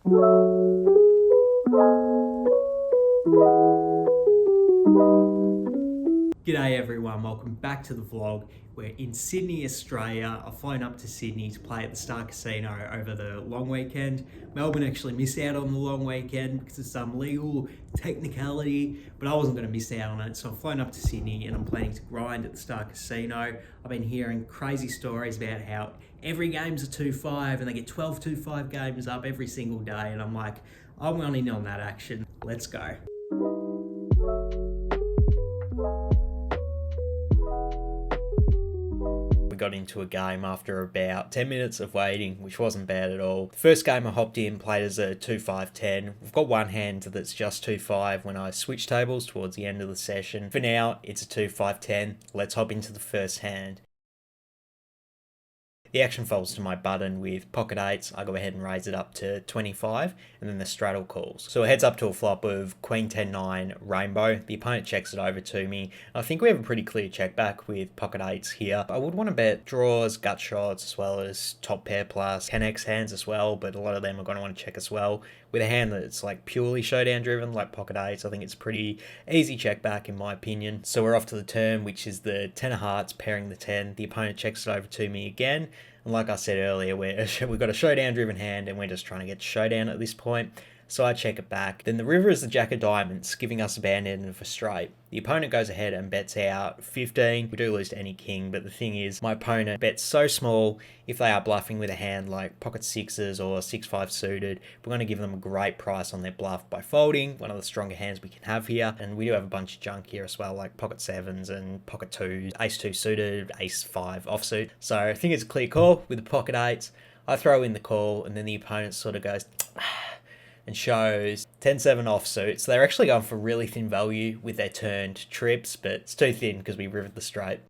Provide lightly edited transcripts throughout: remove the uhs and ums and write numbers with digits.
G'day everyone, welcome back to the vlog. We're in Sydney, Australia. I've flown up to Sydney to play at the Star Casino over the long weekend. Melbourne actually missed out on the long weekend because of some legal technicality, but I wasn't going to miss out on it. So I've flown up to Sydney and I'm planning to grind at the Star Casino. I've been hearing crazy stories about how every game's a 2-5 and they get 12 2-5 games up every single day. And I'm like, I want in on that action. Let's go. Got into a game after about 10 minutes of waiting, which wasn't bad at all. The first game I hopped in, played as a 2-5-10. We've got one hand that's just 2-5 when I switch tables towards the end of the session. For now, it's a 2-5-10. Let's hop into the first hand. The action folds to my button with pocket eights. I go ahead and raise it up to 25, and then the straddle calls. So it heads up to a flop of Queen 10-9 rainbow. The opponent checks it over to me. I think we have a pretty clear check back with pocket eights here. I would want to bet draws, gut shots, as well as top pair plus 10x hands as well, but a lot of them are going to want to check as well. With a hand that's like purely showdown driven, like pocket eights, I think it's pretty easy check back in my opinion. So we're off to the turn, which is the 10 of hearts pairing the 10. The opponent checks it over to me again. And like I said earlier, we've got a showdown driven hand and we're just trying to get showdown at this point. So I check it back. Then the river is the jack of diamonds, giving us a band end of a straight. The opponent goes ahead and bets out 15. We do lose to any king, but the thing is, my opponent bets so small. If they are bluffing with a hand like pocket sixes or 6-5 suited, we're going to give them a great price on their bluff by folding, one of the stronger hands we can have here. And we do have a bunch of junk here as well, like pocket sevens and pocket twos, ace 2 suited, ace 5 offsuit. So I think it's a clear call with the pocket eights. I throw in the call, and then the opponent sort of goes and shows 10-7 offsuit. So they're actually going for really thin value with their turned trips, but it's too thin because we rivered the straight.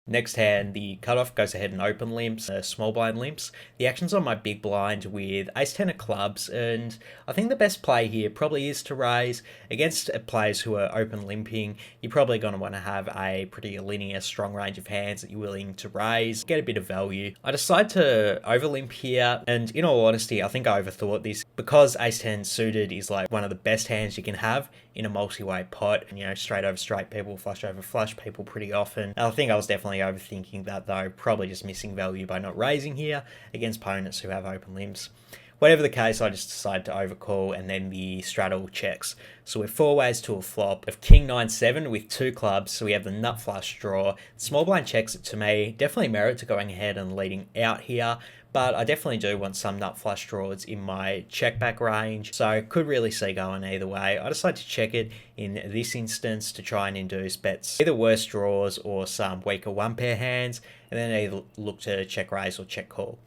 Next hand, the cutoff goes ahead and open limps, small blind limps. The action's on my big blind with ace-10 of clubs, and I think the best play here probably is to raise. Against players who are open limping, you're probably going to want to have a pretty linear, strong range of hands that you're willing to raise, get a bit of value. I decide to over limp here, and in all honesty, I think I overthought this. Because ace-10 suited is like one of the best hands you can have in a multi-way pot, and, you know, straight over straight people, flush over flush people pretty often. I think I was definitely overthinking that though, probably just missing value by not raising here against opponents who have open limps. Whatever the case, I just decided to overcall, and then the straddle checks. So we're 4 ways to a flop of king 9-7 with 2 clubs. So we have the nut flush draw. Small blind checks it to me. Definitely merit to going ahead and leading out here, but I definitely do want some nut flush draws in my check back range. So I could really see going either way. I decided to check it in this instance to try and induce bets, either worse draws or some weaker one pair hands, and then either look to check raise or check call.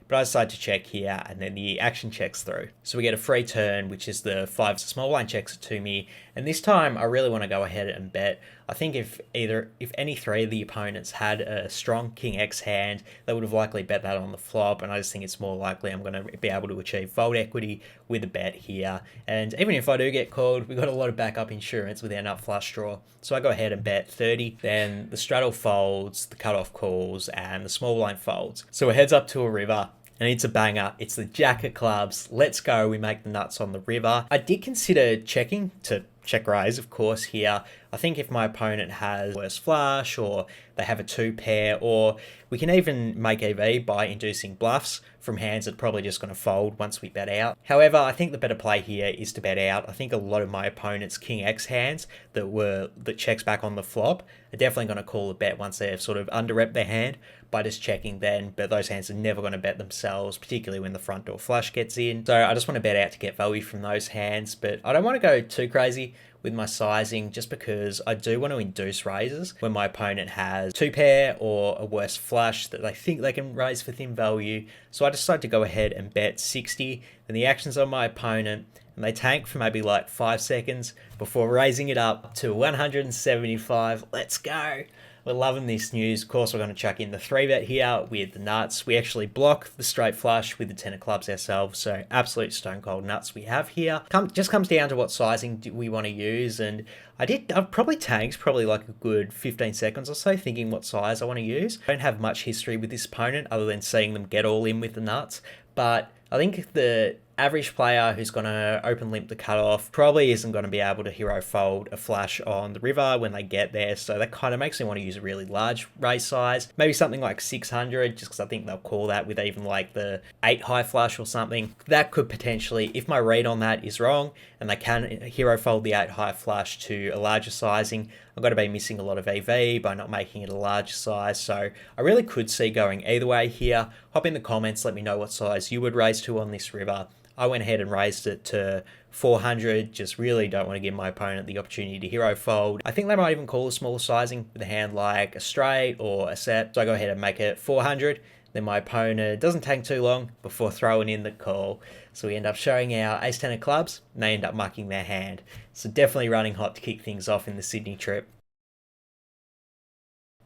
But I decide to check here, and then the action checks through. So we get a free turn, which is the 5 small blind checks it to me. And this time I really want to go ahead and bet. I think if any 3 of the opponents had a strong king X hand, they would have likely bet that on the flop. And I just think it's more likely I'm going to be able to achieve fold equity with a bet here. And even if I do get called, we've got a lot of backup insurance with our nut flush draw. So I go ahead and bet 30. Then the straddle folds, the cutoff calls, and the small blind folds. So it heads up to a river. And it's a banger. It's the jack of clubs. Let's go. We make the nuts on the river. I did consider checking to check raise, of course, here. I think if my opponent has worse flush, or they have a 2 pair, or we can even make EV by inducing bluffs from hands that are probably just going to fold once we bet out. However, I think the better play here is to bet out. I think a lot of my opponent's king X hands that checks back on the flop are definitely going to call a bet once they've sort of under-rep their hand by just checking then, but those hands are never going to bet themselves, particularly when the front door flush gets in. So I just want to bet out to get value from those hands, but I don't want to go too crazy with my sizing just because I do want to induce raises when my opponent has 2 pair or a worse flush that they think they can raise for thin value. So I decided to go ahead and bet 60, and the action's on my opponent, and they tank for maybe like 5 seconds before raising it up to 175. Let's go. We're loving this news. Of course, we're going to chuck in the 3-bet here with the nuts. We actually block the straight flush with the 10 of clubs ourselves, so absolute stone cold nuts we have here. Just comes down to what sizing do we want to use, and I've probably tanked like a good 15 seconds or so thinking what size I want to use. I don't have much history with this opponent other than seeing them get all in with the nuts, but I think the average player who's going to open limp the cutoff probably isn't going to be able to hero fold a flash on the river when they get there, so that kind of makes me want to use a really large raise size, maybe something like 600, just because I think they'll call that with even like the 8 high flush or something. That could potentially, if my read on that is wrong and they can hero fold the 8 high flush to a larger sizing, I'm going to be missing a lot of EV by not making it a large size, so I really could see going either way here. Hop in the comments, let me know what size you would raise to on this river. I went ahead and raised it to 400, just really don't want to give my opponent the opportunity to hero fold. I think they might even call a smaller sizing with a hand like a straight or a set, so I go ahead and make it 400. Then my opponent doesn't take too long before throwing in the call. So we end up showing our ace-10 of clubs, and they end up mucking their hand. So definitely running hot to kick things off in the Sydney trip.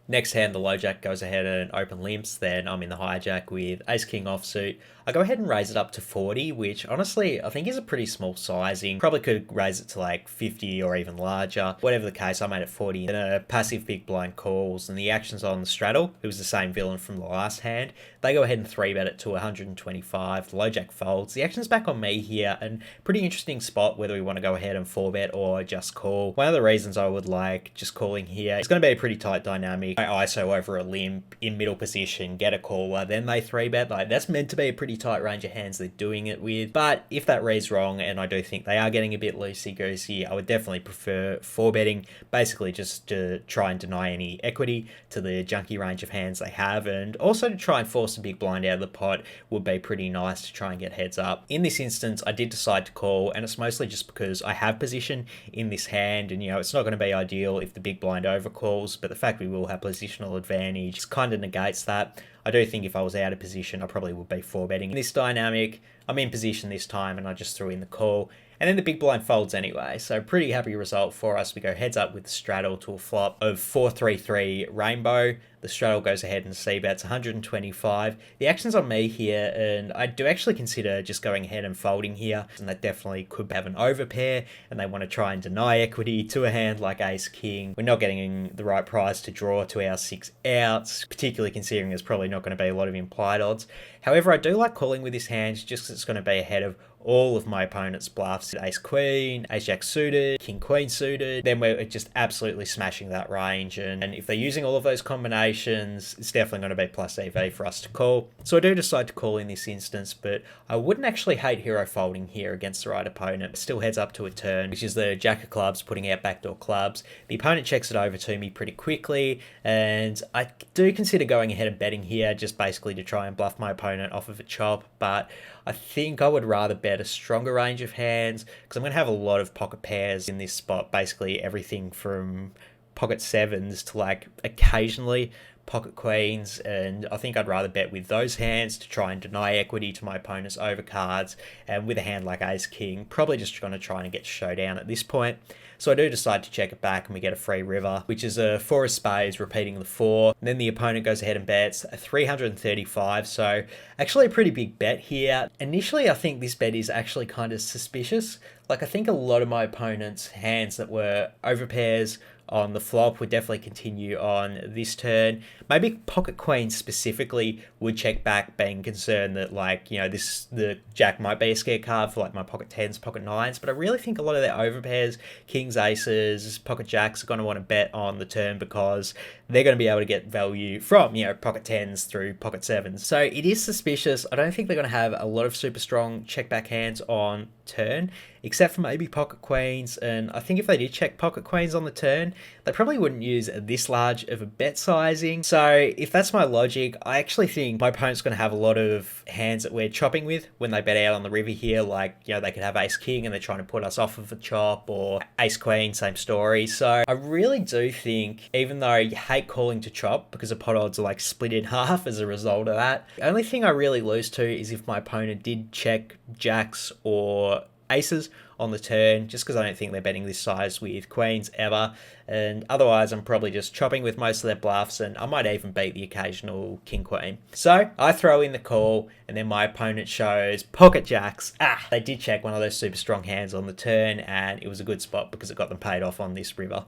Next hand, the low jack goes ahead and open limps, then I'm in the hijack with ace-king offsuit. I go ahead and raise it up to 40, which honestly I think is a pretty small sizing. Probably could raise it to like 50 or even larger. Whatever the case, I made it 40. And a passive big blind calls, and the actions on the straddle, who was the same villain from the last hand, they go ahead and 3-bet it to 125. The low jack folds. The action's back on me here, and pretty interesting spot whether we want to go ahead and 4-bet or just call. One of the reasons I would like just calling here, it's going to be a pretty tight dynamic. I ISO over a limp in middle position, get a caller, then they 3-bet. Like, that's meant to be a pretty tight range of hands they're doing it with. But if that reads wrong, and I do think they are getting a bit loosey-goosey, I would definitely prefer 4-betting, basically just to try and deny any equity to the junky range of hands they have, and also to try and force a big blind out of the pot would be pretty nice to try and get heads up. In this instance, I did decide to call, and it's mostly just because I have position in this hand, and it's not going to be ideal if the big blind overcalls, but the fact we will have positional advantage kind of negates that. I do think if I was out of position, I probably would be 4-betting. In this dynamic, I'm in position this time and I just threw in the call. And then the big blind folds anyway, so pretty happy result for us. We go heads up with the straddle to a flop of 4-3-3 rainbow. The straddle goes ahead and c-bets 125. The action's on me here, and I do actually consider just going ahead and folding here, and that definitely could have an overpair, and they want to try and deny equity to a hand like ace-king. We're not getting the right prize to draw to our 6 outs, particularly considering there's probably not going to be a lot of implied odds. However, I do like calling with this hand just because it's going to be ahead of all of my opponent's bluffs. Ace-queen, ace-jack suited, king-queen suited, then we're just absolutely smashing that range, and if they're using all of those combinations, it's definitely going to be plus EV for us to call. So I do decide to call in this instance, but I wouldn't actually hate hero folding here against the right opponent. It still heads up to a turn, which is the jack of clubs putting out backdoor clubs. The opponent checks it over to me pretty quickly, and I do consider going ahead and betting here, just basically to try and bluff my opponent off of a chop, but I think I would rather bet a stronger range of hands because I'm going to have a lot of pocket pairs in this spot, basically everything from pocket 7s to like occasionally pocket queens, and I think I'd rather bet with those hands to try and deny equity to my opponent's overcards, and with a hand like ace-king, probably just going to try and get showdown at this point. So I do decide to check it back and we get a free river, which is a 4 of spades repeating the 4. And then the opponent goes ahead and bets a 335, so actually a pretty big bet here. Initially, I think this bet is actually kind of suspicious. Like, I think a lot of my opponent's hands that were overpairs on the flop would definitely continue on this turn. Maybe pocket queen specifically would check back, being concerned that the jack might be a scare card for like my pocket 10s, pocket 9s, but I really think a lot of their overpairs, kings, aces, pocket jacks, are going to want to bet on the turn because they're going to be able to get value from pocket 10s through pocket 7s. So it is suspicious. I don't think they're going to have a lot of super strong check back hands on turn, except for maybe pocket queens, and I think if they did check pocket queens on the turn, they probably wouldn't use this large of a bet sizing. So if that's my logic, I actually think my opponent's going to have a lot of hands that we're chopping with when they bet out on the river here, like they could have ace-king and they're trying to put us off of a chop, or ace-queen, same story. So I really do think, even though you hate calling to chop because the pot odds are like split in half as a result of that, the only thing I really lose to is if my opponent did check jacks or aces on the turn, just because I don't think they're betting this size with queens ever, and otherwise I'm probably just chopping with most of their bluffs, and I might even beat the occasional king queen. So I throw in the call, and then my opponent shows pocket jacks. They did check one of those super strong hands on the turn, and it was a good spot because it got them paid off on this river.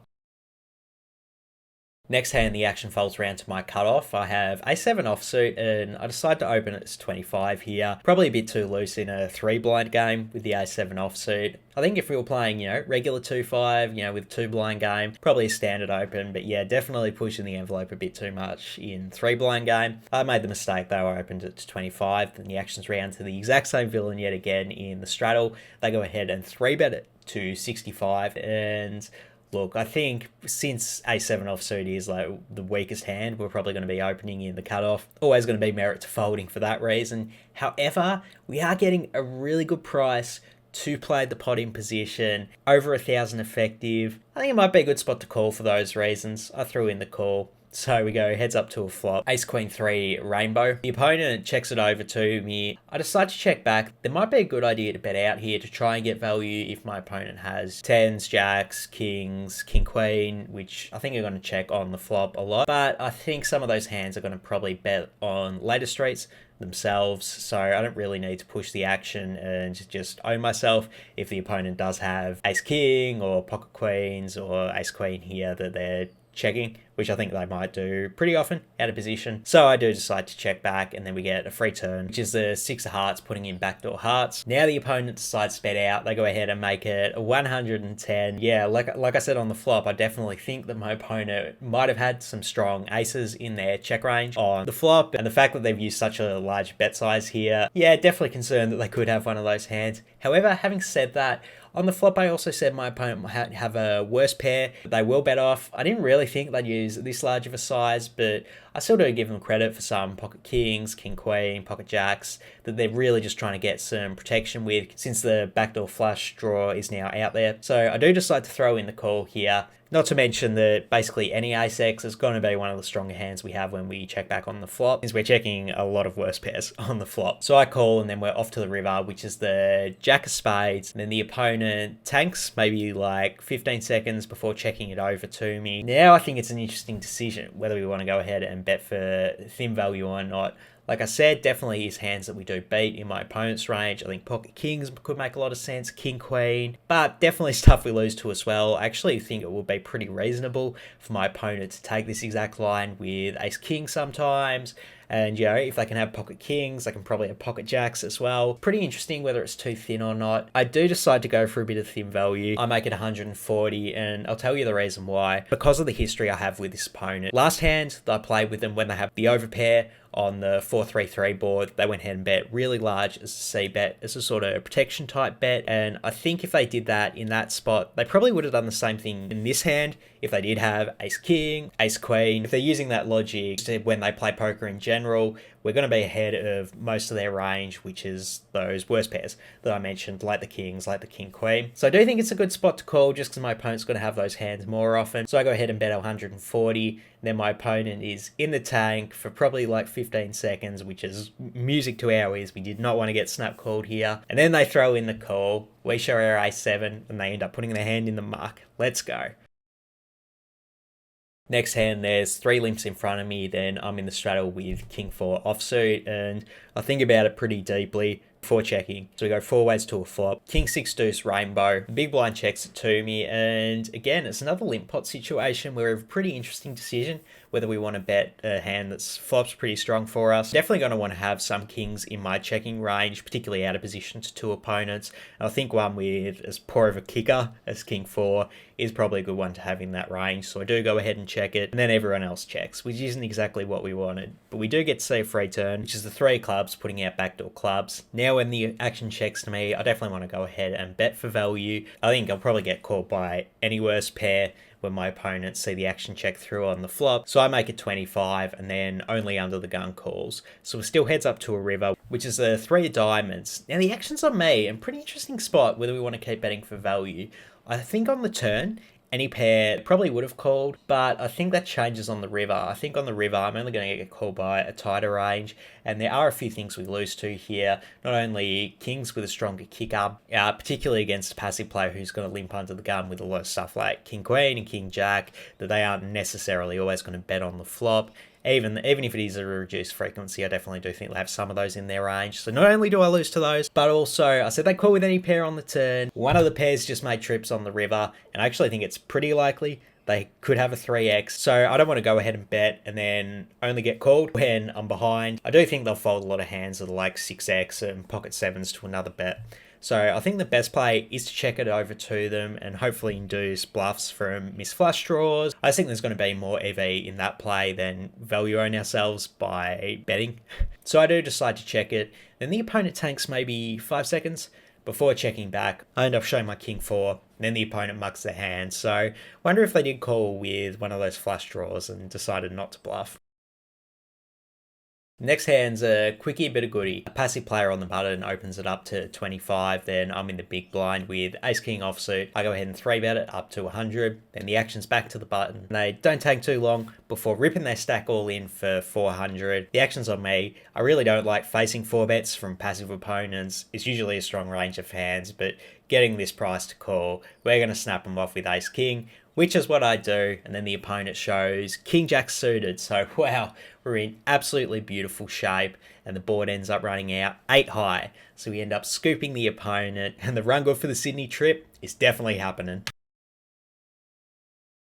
Next hand, the action folds around to my cutoff. I have a7 offsuit, and I decide to open it as 25 here. Probably a bit too loose in a 3-blind game with the a7 offsuit. I think if we were playing, regular 2-5, with 2-blind game, probably a standard open, but yeah, definitely pushing the envelope a bit too much in 3-blind game. I made the mistake though, I opened it to 25, then the action's round to the exact same villain yet again in the straddle. They go ahead and 3-bet it to 65, and look, I think since a7 offsuit is like the weakest hand, we're probably going to be opening in the cutoff. Always going to be merit to folding for that reason. However, we are getting a really good price to play the pot in position, over 1,000 effective. I think it might be a good spot to call for those reasons. I threw in the call. So we go heads up to a flop. Ace, Queen, 3, rainbow. The opponent checks it over to me. I decide to check back. There might be a good idea to bet out here to try and get value if my opponent has 10s, jacks, kings, king, queen, which I think are going to check on the flop a lot. But I think some of those hands are going to probably bet on later streets themselves, so I don't really need to push the action and just own myself if the opponent does have ace king or pocket queens or ace queen here that they're checking, which I think they might do pretty often out of position. So I do decide to check back, and then we get a free turn, which is the 6 of hearts putting in backdoor hearts. Now the opponent decides to bet out. They go ahead and make it a 110. Yeah, like I said on the flop, I definitely think that my opponent might have had some strong aces in their check range on the flop, and the fact that they've used such a large bet size here, yeah, definitely concerned that they could have one of those hands. However, having said that, on the flop, I also said my opponent might have a worse pair. They will bet off. I didn't really think they'd use this large of a size, but I still do give them credit for some pocket kings, king, queen, pocket jacks, that they're really just trying to get some protection with since the backdoor flush draw is now out there. So I do decide to throw in the call here. Not to mention that basically any ace-x is going to be one of the stronger hands we have when we check back on the flop, since we're checking a lot of worse pairs on the flop. So I call, and then we're off to the river, which is the jack of spades. And then the opponent tanks maybe like 15 seconds before checking it over to me. Now I think it's an interesting decision whether we want to go ahead and bet for thin value or not. Like I said, definitely is hands that we do beat in my opponent's range. I think pocket kings could make a lot of sense, king, queen, but definitely stuff we lose to as well. I actually think it will be pretty reasonable for my opponent to take this exact line with ace king sometimes. And, if they can have pocket kings, they can probably have pocket jacks as well. Pretty interesting whether it's too thin or not. I do decide to go for a bit of thin value. I make it 140, and I'll tell you the reason why. Because of the history I have with this opponent. Last hand that I played with them when they have the overpair on the 4-3-3 board, they went ahead and bet really large as a C bet, as a sort of protection type bet. And I think if they did that in that spot, they probably would have done the same thing in this hand if they did have ace king, ace queen. If they're using that logic when they play poker in general, we're going to be ahead of most of their range, which is those worst pairs that I mentioned, like the kings, like the king queen. So I do think it's a good spot to call just because my opponent's going to have those hands more often. So I go ahead and bet 140. And then my opponent is in the tank for probably like 15 seconds, which is music to our ears. We did not want to get snap called here. And then they throw in the call. We show our a7, and they end up putting their hand in the muck. Let's go. Next hand, there's 3 limps in front of me, then I'm in the straddle with king 4 offsuit, and I think about it pretty deeply before checking. So we go 4 ways to a flop. King 6 deuce rainbow. The big blind checks it to me, and again, it's another limp pot situation where we have a pretty interesting decision whether we want to bet a hand that's flops pretty strong for us. Definitely going to want to have some kings in my checking range, particularly out of position to 2 opponents. And I think one with as poor of a kicker as king 4 is probably a good one to have in that range. So I do go ahead and check it, and then everyone else checks, which isn't exactly what we wanted. But we do get to see a free turn, which is the 3 clubs putting out backdoor clubs. Now when the action checks to me, I definitely want to go ahead and bet for value. I think I'll probably get called by any worse pair when my opponents see the action check through on the flop. So I make it 25, and then only under the gun calls. So we're still heads up to a river, which is a 3 of diamonds. Now the action's on me, and pretty interesting spot whether we want to keep betting for value. I think on the turn, any pair probably would have called, but I think that changes on the river. I think on the river, I'm only going to get called by a tighter range, and there are a few things we lose to here. Not only kings with a stronger kicker, particularly against a passive player who's going to limp under the gun with a lot of stuff like king queen and king jack, that they aren't necessarily always going to bet on the flop. Even if it is a reduced frequency, I definitely do think they'll have some of those in their range. So not only do I lose to those, but also I said they call with any pair on the turn. One of the pairs just made trips on the river, and I actually think it's pretty likely they could have a 3x. So I don't want to go ahead and bet and then only get called when I'm behind. I do think they'll fold a lot of hands that are like 6x and pocket 7s to another bet. So I think the best play is to check it over to them and hopefully induce bluffs from missed flush draws. I think there's going to be more EV in that play than value own ourselves by betting. So I do decide to check it. Then the opponent tanks maybe 5 seconds. Before checking back, I end up showing my king 4, then the opponent mucks their hand. So wonder if they did call with one of those flush draws and decided not to bluff. Next hand's a quickie bit of goodie. A passive player on the button opens it up to 25, then I'm in the big blind with ace-king offsuit. I go ahead and 3-bet it up to 100, then the action's back to the button. They don't take too long before ripping their stack all in for 400. The action's on me. I really don't like facing 4-bets from passive opponents. It's usually a strong range of hands, but getting this price to call, we're going to snap them off with ace-king, which is what I do, and then the opponent shows king-jack suited. So wow, we're in absolutely beautiful shape, and the board ends up running out 8 high. So we end up scooping the opponent, and the run good for the Sydney trip is definitely happening.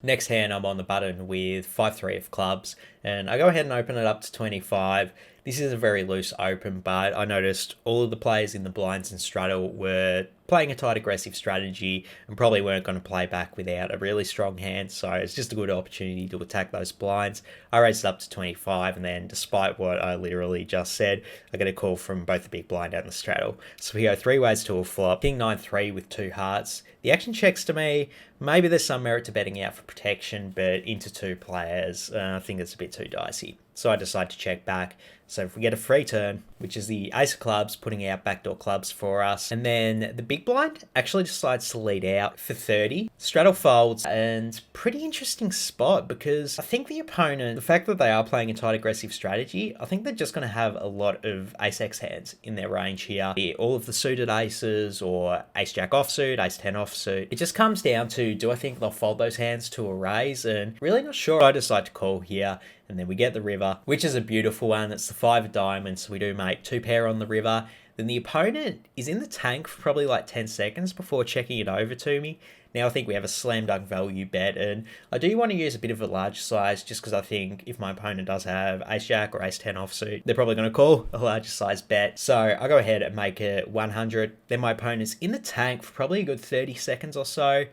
Next hand, I'm on the button with 5-3 of clubs, and I go ahead and open it up to 25. This is a very loose open, but I noticed all of the players in the blinds and straddle were playing a tight aggressive strategy and probably weren't going to play back without a really strong hand, so it's just a good opportunity to attack those blinds. I raised it up to 25, and then despite what I literally just said, I get a call from both the big blind and the straddle. So we go 3 ways to a flop. King 9-3 with 2 hearts. The action checks to me. Maybe there's some merit to betting out for protection, but into 2 players, I think it's a bit too dicey. So I decide to check back. So if we get a free turn, which is the ace of clubs putting out backdoor clubs for us, and then the big blind actually decides to lead out for 30. Straddle folds, and pretty interesting spot because I think the opponent, the fact that they are playing a tight aggressive strategy, I think they're just going to have a lot of ace-x hands in their range here. All of the suited aces or ace-jack offsuit, ace-10 offsuit. It just comes down to, do I think they'll fold those hands to a raise? And really not sure. I decide to call here. And then we get the river, which is a beautiful one. It's the 5 of diamonds, so we do make 2 pair on the river. Then the opponent is in the tank for probably like 10 seconds before checking it over to me. Now I think we have a slam dunk value bet, and I do want to use a bit of a large size just because I think if my opponent does have ace-jack or ace-10 offsuit, they're probably going to call a larger size bet. So I go ahead and make it 100. Then my opponent's in the tank for probably a good 30 seconds or so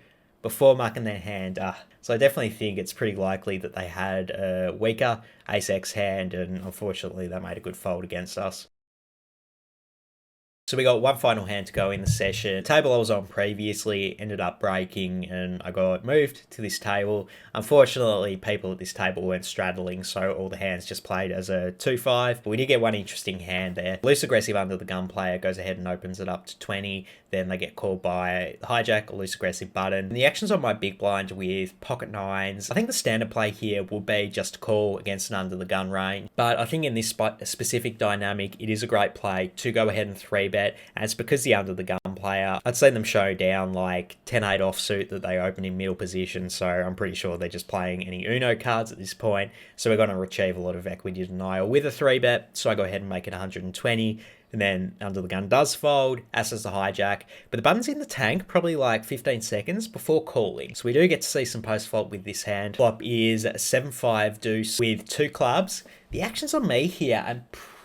before marking their hand. So I definitely think it's pretty likely that they had a weaker ace-x hand, and unfortunately they made a good fold against us. So we got one final hand to go in the session. The table I was on previously ended up breaking and I got moved to this table. Unfortunately, people at this table weren't straddling, so all the hands just played as a 2-5. But we did get one interesting hand there. Loose aggressive under the gun player goes ahead and opens it up to 20. Then they get called by the hijack or loose aggressive button. And the action's on my big blind with pocket 9s. I think the standard play here will be just to call against an under the gun range. But I think in this specific dynamic, it is a great play to go ahead and 3-bet. And it's because the under the gun player, I'd seen them show down like 10-8 offsuit that they open in middle position. So I'm pretty sure they're just playing any Uno cards at this point. So we're going to achieve a lot of equity denial with a 3-bet. So I go ahead and make it 120. And then under the gun does fold, as does the hijack. But the button's in the tank probably like 15 seconds before calling. So we do get to see some post-flop with this hand. Flop is 7-5 deuce with 2 clubs. The action's on me here, and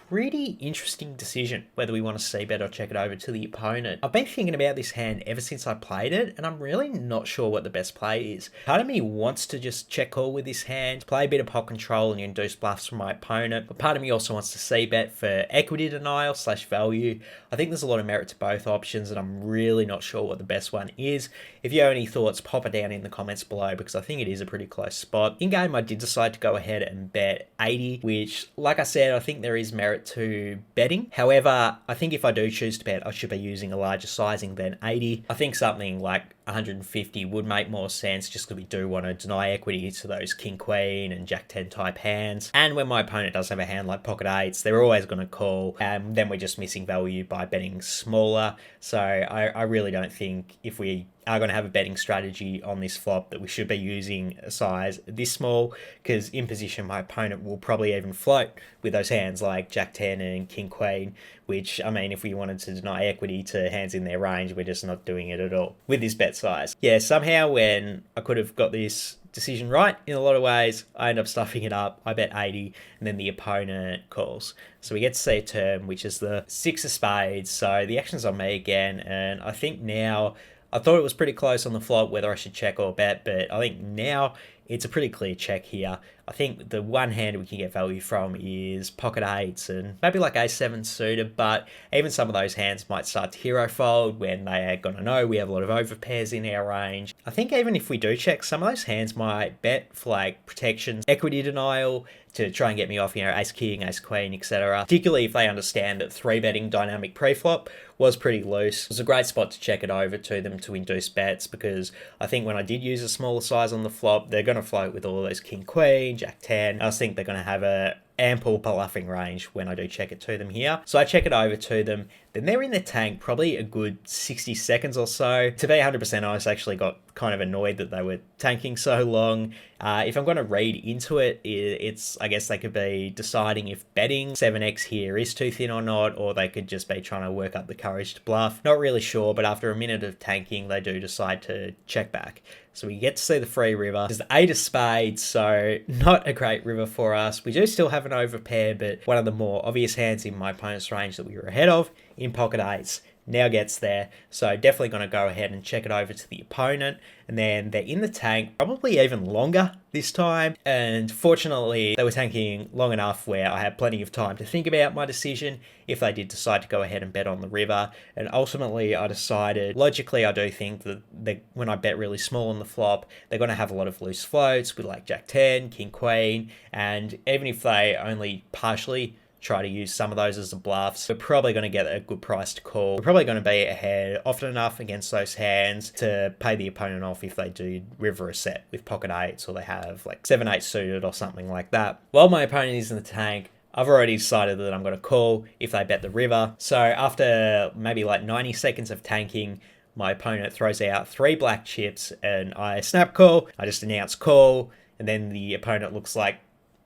pretty interesting decision whether we want to c-bet or check it over to the opponent. I've been thinking about this hand ever since I played it, and I'm really not sure what the best play is. Part of me wants to just check call with this hand, play a bit of pot control and induce bluffs from my opponent, but part of me also wants to c-bet for equity denial / value. I think there's a lot of merit to both options, and I'm really not sure what the best one is. If you have any thoughts, pop it down in the comments below, because I think it is a pretty close spot. In game, I did decide to go ahead and bet 80, which, like I said, I think there is merit to betting. However, I think if I do choose to bet, I should be using a larger sizing than 80. I think something like 150 would make more sense, just because we do want to deny equity to those king queen and jack 10 type hands. And when my opponent does have a hand like pocket 8s, they're always going to call, and then we're just missing value by betting smaller. So I really don't think, if we are going to have a betting strategy on this flop, that we should be using a size this small, because in position my opponent will probably even float with those hands like jack 10 and king queen, which, I mean, if we wanted to deny equity to hands in their range, we're just not doing it at all with this bet size. Yeah, somehow when I could have got this decision right in a lot of ways. I end up stuffing it up. I bet 80, and then the opponent calls. So we get to see a turn, which is the 6 of spades. So the action's on me again, and I think now, I thought it was pretty close on the flop whether I should check or bet, but I think now it's a pretty clear check here. I think the one hand we can get value from is pocket eights and maybe like A7 suited, but even some of those hands might start to hero fold when they are going to know we have a lot of overpairs in our range. I think even if we do check, some of those hands might bet for like protection, equity denial, to try and get me off, ace king, ace queen, etc. Particularly if they understand that 3-betting dynamic preflop was pretty loose. It was a great spot to check it over to them to induce bets, because I think when I did use a smaller size on the flop, they're going to float with all those king queen, jack 10. I think they're going to have a ample bluffing range when I do check it to them here. So I check it over to them. Then they're in the tank probably a good 60 seconds or so. To be 100% honest, I actually got kind of annoyed that they were tanking so long. If I'm going to read into it, it's, I guess they could be deciding if betting 7x here is too thin or not, or they could just be trying to work up the courage to bluff. Not really sure, but after a minute of tanking, they do decide to check back. So we get to see the free river. There's the 8 of spades, so not a great river for us. We do still have an overpair, but one of the more obvious hands in my opponent's range that we were ahead of in pocket eights now gets there. So definitely going to go ahead and check it over to the opponent. And then they're in the tank, probably even longer this time. And fortunately, they were tanking long enough where I had plenty of time to think about my decision if they did decide to go ahead and bet on the river. And ultimately, I decided, logically, I do think that when I bet really small on the flop, they're going to have a lot of loose floats with like jack 10, king queen. And even if they only partially try to use some of those as a bluffs, we're probably going to get a good price to call. We're probably going to be ahead often enough against those hands to pay the opponent off if they do river a set with pocket eights, or they have like 7-8 suited or something like that. While my opponent is in the tank, I've already decided that I'm going to call if they bet the river. So after maybe like 90 seconds of tanking, my opponent throws out 3 black chips and I snap call. I just announce call, and then the opponent looks like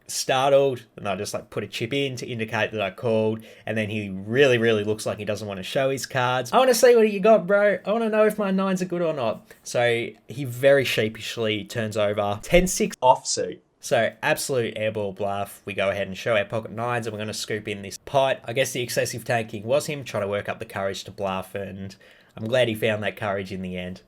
startled, and I just like put a chip in to indicate that I called, and then he really looks like he doesn't want to show his cards. I want to see what you got, bro. I want to know if my 9s are good or not. So he very sheepishly turns over 10-6 offsuit. So absolute airball bluff. We go ahead and show our pocket 9s, and we're going to scoop in this pot. I guess the excessive tanking was him trying to work up the courage to bluff, and I'm glad he found that courage in the end.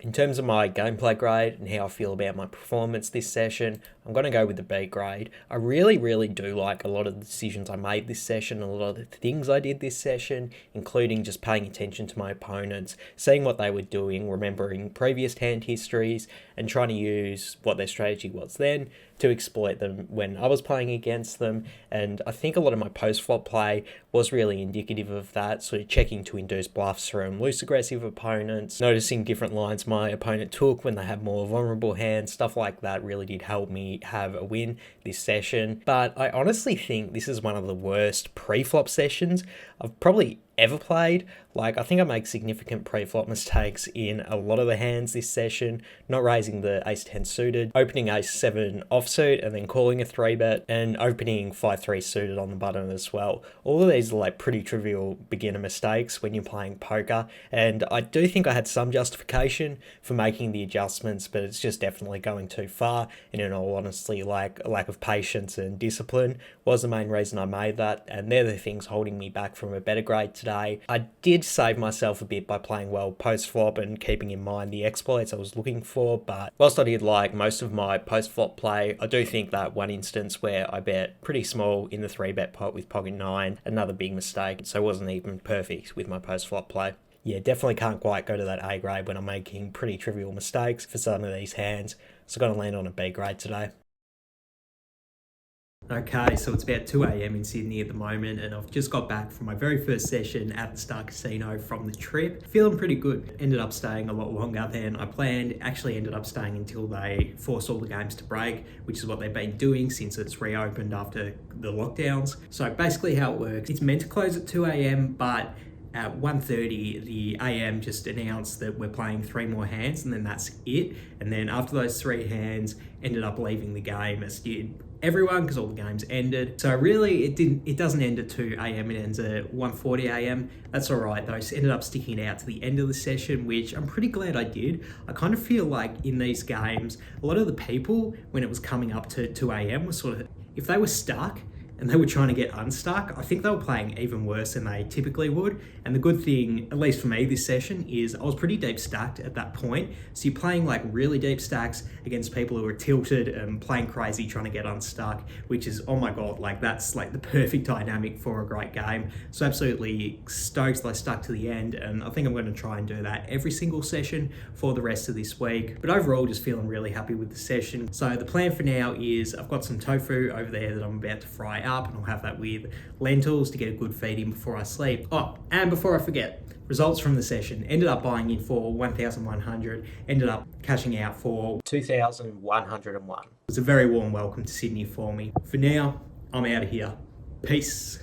In terms of my gameplay grade and how I feel about my performance this session, I'm going to go with the B grade. I really do like a lot of the decisions I made this session, a lot of the things I did this session, including just paying attention to my opponents, seeing what they were doing, remembering previous hand histories, and trying to use what their strategy was then to exploit them when I was playing against them. And I think a lot of my post-flop play was really indicative of that, sort of checking to induce bluffs from loose aggressive opponents, noticing different lines my opponent took when they had more vulnerable hands. Stuff like that really did help me have a win this session. But I honestly think this is one of the worst pre-flop sessions I've probably ever played. Like, I think I make significant pre-flop mistakes in a lot of the hands this session, not raising the ace-10 suited, opening ace-7 offsuit and then calling a 3-bet, and opening 5-3 suited on the button as well. All of these are like pretty trivial beginner mistakes when you're playing poker, and I do think I had some justification for making the adjustments, but it's just definitely going too far, and in all honesty, like a lack of patience and discipline was the main reason I made that, and they're the things holding me back from a better grade today. I did save myself a bit by playing well post-flop and keeping in mind the exploits I was looking for, but whilst I did like most of my post-flop play, I do think that one instance where I bet pretty small in the 3-bet pot with pocket 9, another big mistake, so it wasn't even perfect with my post-flop play. Yeah, definitely can't quite go to that A grade when I'm making pretty trivial mistakes for some of these hands, so I'm going to land on a B grade today. Okay, so it's about 2 a.m. in Sydney at the moment, and I've just got back from my very first session at the Star Casino from the trip. Feeling pretty good. Ended up staying a lot longer than I planned. Actually ended up staying until they forced all the games to break, which is what they've been doing since it's reopened after the lockdowns. So basically how it works, it's meant to close at 2 a.m, but at 1:30, the AM just announced that we're playing 3 more hands, and then that's it. And then after those 3 hands, ended up leaving the game, as did everyone because all the games ended. So really, it doesn't end at 2 a.m. It ends at 1:40 a.m. That's all right though. So ended up sticking it out to the end of the session, which I'm pretty glad I did. I kind of feel like in these games, a lot of the people, when it was coming up to 2 a.m. was sort of, if they were stuck and they were trying to get unstuck, I think they were playing even worse than they typically would. And the good thing, at least for me this session, is I was pretty deep stacked at that point. So you're playing like really deep stacks against people who are tilted and playing crazy trying to get unstuck, which is, oh my God, like that's like the perfect dynamic for a great game. So absolutely stoked that I stuck to the end, and I think I'm going to try and do that every single session for the rest of this week. But overall, just feeling really happy with the session. So the plan for now is I've got some tofu over there that I'm about to fry up, and I'll have that with lentils to get a good feed in before I sleep. Oh, and before I forget, results from the session. Ended up buying in for 1,100, ended up cashing out for 2,101. It was a very warm welcome to Sydney for me. For now, I'm out of here. Peace.